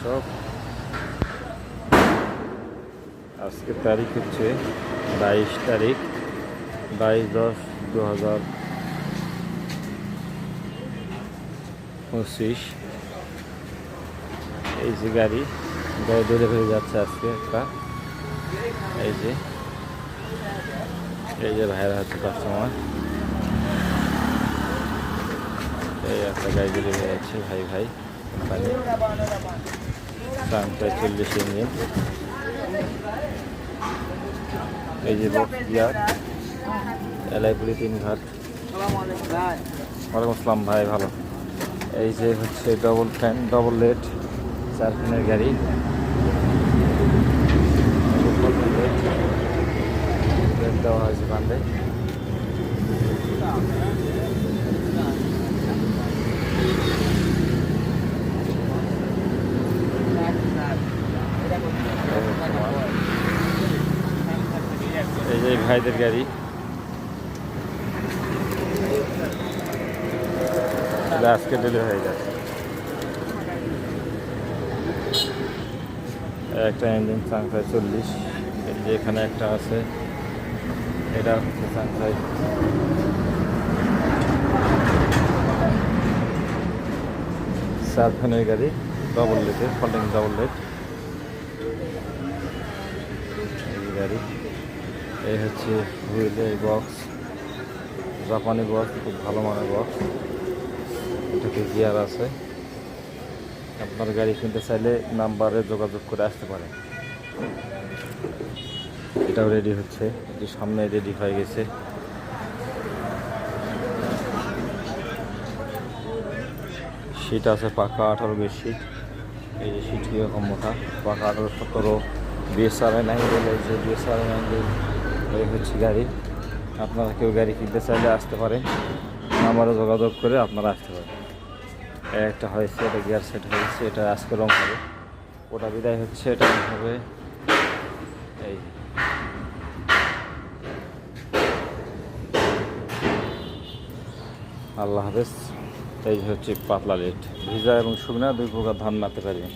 দর্শক, আজকে তারিখ হচ্ছে 22 তারিখ 22/10/2025। এই যে গাড়ি ডেলিভারি যাচ্ছে আজকে একটা। এই যে ভাইরা হচ্ছে কাস্টমার। এই একটা গাড়ি ডেলিভারি যাচ্ছে ভাই কোম্পানি 40 ইঞ্জিন। এই যে বক্স গিয়ার এলাইপুরি 3 ঘাট। ওয়ালাইকুম আসসালাম ভাই, ভালো। এই যে হচ্ছে ডবল ফ্যান ডবল লেট 4 ফ্যানের গাড়ি। দেওয়া হয়েছে বান্ধে। এই যে ভাইদের গাড়ি, আজকে ডেলিভারি হয়ে যাচ্ছে। একটা ইঞ্জিন সাংসাই 40। এই যে এখানে একটা আছে, এটা হচ্ছে সাংসাই 4 ফ্যানের গাড়ি ডবল লেটের ফল্ডিং ডবল লেট এই গাড়ি। এই হচ্ছে হুইলের বক্স, জাপানি বক্স, খুব ভালো মানের বক্স। এটাতে গিয়ার আছে। আপনার গাড়ি কিনতে চাইলে নাম্বারে যোগাযোগ করে আসতে পারেন। এটাও রেডি হচ্ছে, যে সামনে রেডি হয়ে গেছে। সিট আছে পাকা 18 বেশ সিট। এই যে সিট কীরকম মোটা, পাকা 18-17 বিএসআরআই 9 এই যে বিএসআরআই 9 এই হচ্ছে গাড়ি। আপনারা কেউ গাড়ি কিনতে চাইলে আসতে পারেন, নাম্বারে যোগাযোগ করে আপনারা আসতে পারেন। একটা হয়েছে, এটা গিয়ার সেট হয়েছে, এটা আজকে রং হবে, ওটা বিদায় হচ্ছে, এটা হবে। এই আল্লাহ হাফেজ। এই হচ্ছে পাতলা লেট, ভিজা এবং শুকনা 2 প্রকার ধান নাতে পারবেন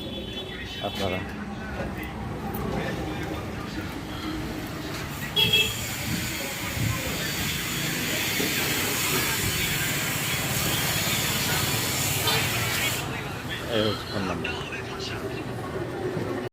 আপনারা। এই হচ্ছে ফোন নাম্বার।